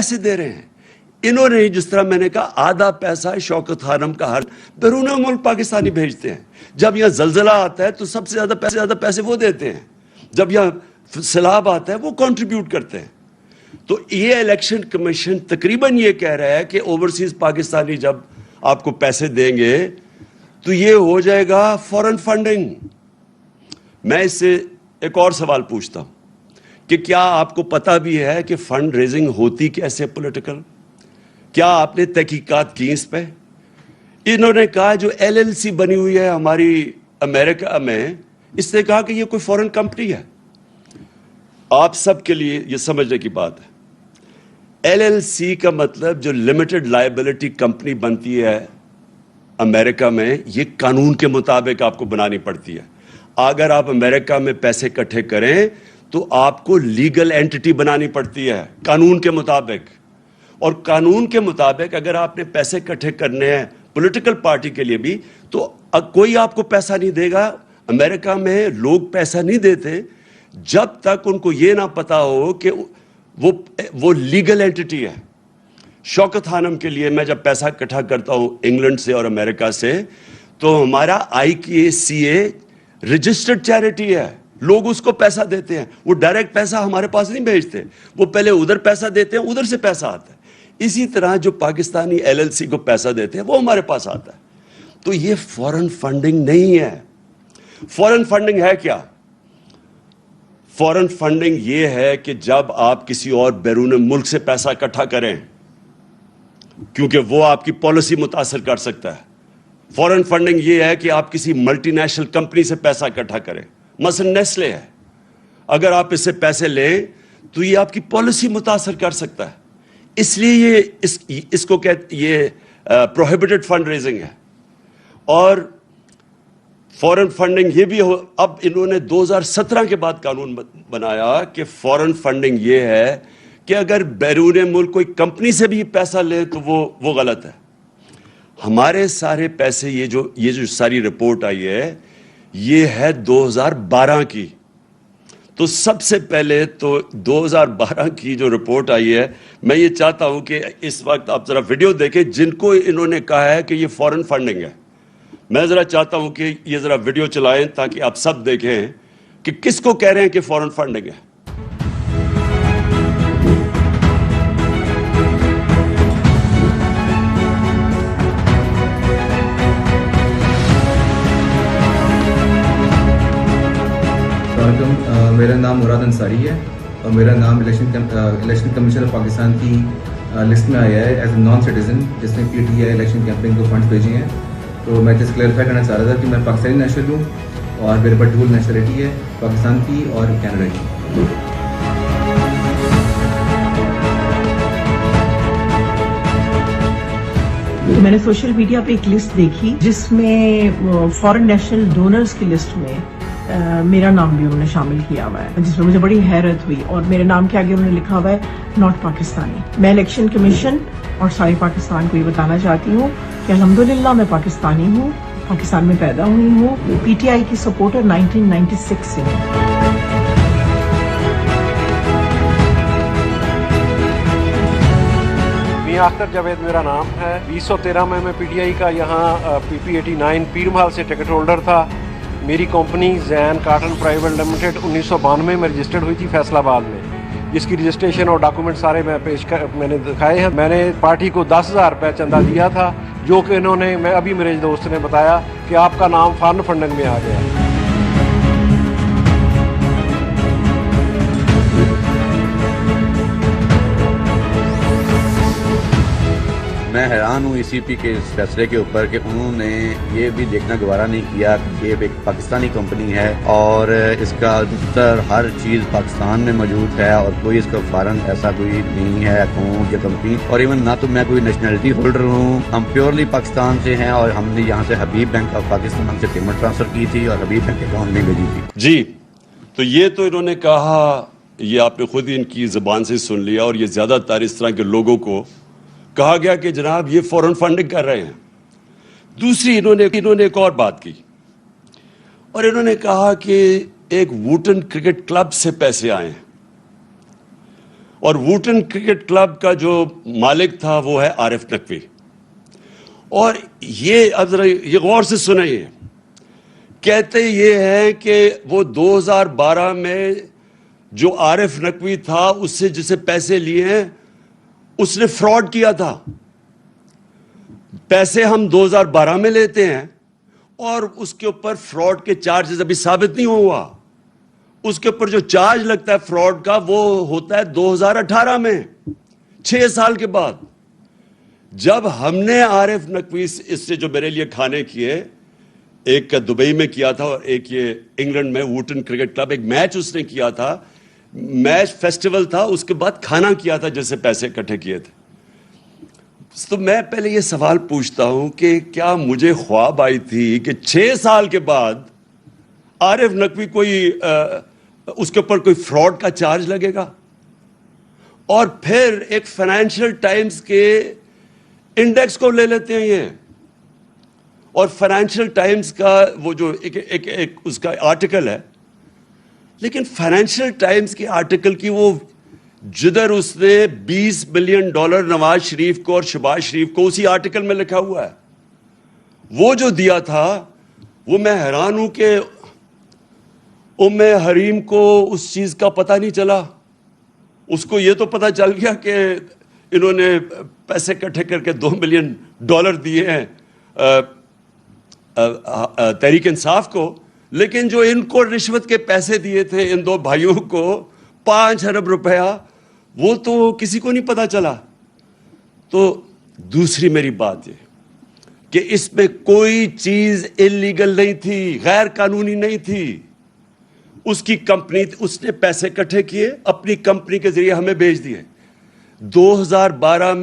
पैसे दे रहे हैं। इन्होंने जिस तरह मैंने कहा आधा पैसा शौकत खानम का हर बैरून मुल्क पाकिस्तानी भेजते हैं। जब यहाँ जलजला आता है तो सबसे ज्यादा पैसे वो देते हैं, जब यहाँ सैलाब आता है वो कंट्रीब्यूट करते हैं। तो ये इलेक्शन कमीशन तकरीबन ये कह रहा है कि ओवरसीज पाकिस्तानी जब आपको पैसे देंगे तो ये हो जाएगा फॉरेन फंडिंग। मैं इससे एक और सवाल पूछता हूं कि क्या आपको पता भी है कि फंड रेजिंग होती कैसे पॉलिटिकल? क्या आपने तहकीकात की इस पे? इन्होंने कहा जो LLC बनी हुई है हमारी अमेरिका में, इसने कहा कि ये कोई फॉरेन कंपनी है। आप सबके लिए ये समझने की बात है, LLC का मतलब जो लिमिटेड लायबिलिटी कंपनी बनती है अमेरिका में, ये कानून के मुताबिक आपको बनानी पड़ती है। अगर आप अमेरिका में पैसे इकट्ठे करें तो आपको लीगल एंटिटी बनानी पड़ती है कानून के मुताबिक। और कानून के मुताबिक अगर आपने पैसे इकट्ठे करने हैं पॉलिटिकल पार्टी के लिए भी, तो कोई आपको पैसा नहीं देगा। अमेरिका में लोग पैसा नहीं देते जब तक उनको ये ना पता हो कि वो लीगल एंटिटी है। शौकत खानम के लिए मैं जब पैसा इकट्ठा करता हूं इंग्लैंड से और अमेरिका से, तो हमारा IKCA रजिस्टर्ड चैरिटी है, लोग उसको पैसा देते हैं। वो डायरेक्ट पैसा हमारे पास नहीं भेजते, वो पहले उधर पैसा देते हैं, उधर से पैसा आता है। इसी तरह जो पाकिस्तानी LLC को पैसा देते हैं वो हमारे पास आता है। तो ये फॉरेन फंडिंग नहीं है। फॉरेन फंडिंग है क्या? फॉरेन फंडिंग ये है कि जब आप किसी और बैरून मुल्क से पैसा इकट्ठा करें, क्योंकि वो आपकी पॉलिसी मुतासर कर सकता है। फॉरेन फंडिंग ये है कि आप किसी मल्टीनेशनल कंपनी से पैसा इकट्ठा करें, मसलन नेस्ले है, अगर आप इससे पैसे लें तो ये आपकी पॉलिसी मुतासर कर सकता है। इसलिए ये इसको कहते ये प्रोहिबिटेड फंड रेजिंग है। और फॉरेन फंडिंग ये भी हो, अब इन्होंने 2017 के बाद कानून बनाया कि फॉरेन फंडिंग ये है कि अगर बैरून मुल्क कोई कंपनी से भी पैसा ले तो वो गलत है। हमारे सारे पैसे, ये जो सारी रिपोर्ट आई है ये है 2012 की। तो सबसे पहले तो 2012 की जो रिपोर्ट आई है, मैं ये चाहता हूं कि इस वक्त आप जरा वीडियो देखें जिनको इन्होंने कहा है कि ये फॉरेन फंडिंग है। मैं जरा चाहता हूं कि ये जरा वीडियो चलाएं ताकि आप सब देखें कि किसको कह रहे हैं कि फॉरेन फंडिंग है। मेरा नाम मुराद अंसारी है और मेरा नाम इलेक्शन कमीशन ऑफ पाकिस्तान की लिस्ट में आया है एज ए नॉन सिटीजन, जिसने PTI इलेक्शन कैंपेन को फंड्स भेजे हैं। तो मैं जस्ट क्लैरिफाई करना चाह रहा था कि मैं पाकिस्तानी नेशनल हूँ और मेरे पास डुअल नेशनलिटी है, पाकिस्तान की और कनाडा की। मैंने सोशल मीडिया पे एक लिस्ट देखी जिसमें फॉरेन नेशनल डोनर्स की लिस्ट में मेरा नाम भी उन्होंने शामिल किया हुआ है, जिसमें मुझे बड़ी हैरत हुई। और मेरे नाम के आगे उन्होंने लिखा हुआ है नॉट पाकिस्तानी। मैं इलेक्शन कमीशन और सारे पाकिस्तान को ये बताना चाहती हूँ कि अल्हम्दुलिल्लाह मैं पाकिस्तानी हूँ, पाकिस्तान में पैदा हुई हूँ, PTI की सपोर्टर 1996 से हूँ। अख्तर जावेद मेरा नाम है। 2013 में मैं PTI का यहाँ PP89 पीर महल से टिकट होल्डर था। मेरी company Jain cotton private limited 1992 में रजिस्टर्ड हुई थी फैसलाबाद में, जिसकी रजिस्ट्रेशन और डॉक्यूमेंट सारे मैंने दिखाए हैं। मैंने पार्टी को 10,000 रुपये चंदा दिया था, जो कि इन्होंने अभी मेरे दोस्त ने बताया कि आपका नाम फॉरेन फंडिंग में आ गया। मैं हैरान हूँ ECP के इस फैसले के ऊपर कि उन्होंने ये भी देखना गवारा नहीं किया कि ये एक पाकिस्तानी कंपनी है और इसका दफ्तर हर चीज़ पाकिस्तान में मौजूद है और कोई इसका फॉरेन ऐसा कोई नहीं है अकाउंट या कंपनी। और इवन ना तो मैं कोई नेशनलिटी होल्डर हूँ, हम प्योरली पाकिस्तान से हैं और हमने यहाँ से हबीब बैंक ऑफ पाकिस्तान से पेमेंट ट्रांसफ़र की थी और हबीब बैंक अकाउंट में भेजी थी। जी, तो ये तो इन्होंने कहा, ये आपने खुद ही इनकी ज़बान से सुन लिया। और ये ज़्यादातर इस तरह के लोगों को कहा गया कि जनाब ये फॉरेन फंडिंग कर रहे हैं। दूसरी इन्होंने एक और बात की और इन्होंने कहा कि एक वुटन क्रिकेट क्लब से पैसे आए हैं اور ووٹن کرکٹ کلب کا جو مالک تھا وہ ہے عارف نقوی. اور یہ اب ذرا یہ غور سے سنیں، کہتے یہ ہیں کہ وہ 2012 میں جو عارف نقوی تھا اس سے جسے پیسے لیے ہیں اس نے فراڈ کیا تھا. پیسے ہم 2012 میں لیتے ہیں اور اس کے اوپر فراڈ کے چارجز ابھی ثابت نہیں ہوا. اس کے اوپر جو چارج لگتا ہے فراڈ کا وہ ہوتا ہے 2018 میں، 6 سال کے بعد. جب ہم نے عارف نقوی اس سے جو میرے لیے کھانے کیے، ایک دبئی میں کیا تھا اور ایک یہ انگلینڈ میں ووٹن کرکٹ کلب، ایک میچ اس نے کیا تھا، میچ فیسٹیول تھا، اس کے بعد کھانا کیا تھا جیسے پیسے اکٹھے کیے تھے. تو میں پہلے یہ سوال پوچھتا ہوں کہ کیا مجھے خواب آئی تھی کہ 6 سال کے بعد عارف نقوی کوئی اس کے اوپر کوئی فراڈ کا چارج لگے گا؟ اور پھر ایک فائنینشیل ٹائمز کے انڈیکس کو لے لیتے ہیں یہ، اور فائنینشیل ٹائمز کا وہ جو ایک اس کا آرٹیکل ہے، لیکن فائنینشیل ٹائمز کے آرٹیکل کی وہ جدھر اس نے $20 بلین نواز شریف کو اور شہباز شریف کو اسی آرٹیکل میں لکھا ہوا ہے، وہ جو دیا تھا، وہ میں حیران ہوں کہ ام حریم کو اس چیز کا پتہ نہیں چلا. اس کو یہ تو پتہ چل گیا کہ انہوں نے پیسے اکٹھے کر کے $2 بلین دیے ہیں تحریک انصاف کو، لیکن جو ان کو رشوت کے پیسے دیے تھے ان 2 بھائیوں کو 5 ارب روپیہ، وہ تو کسی کو نہیں پتہ چلا. تو دوسری میری بات یہ کہ اس میں کوئی چیز انلیگل نہیں تھی، غیر قانونی نہیں تھی. اس کی کمپنی، اس نے پیسے اکٹھے کیے، اپنی کمپنی کے ذریعے ہمیں بھیج دیے. 2012 میں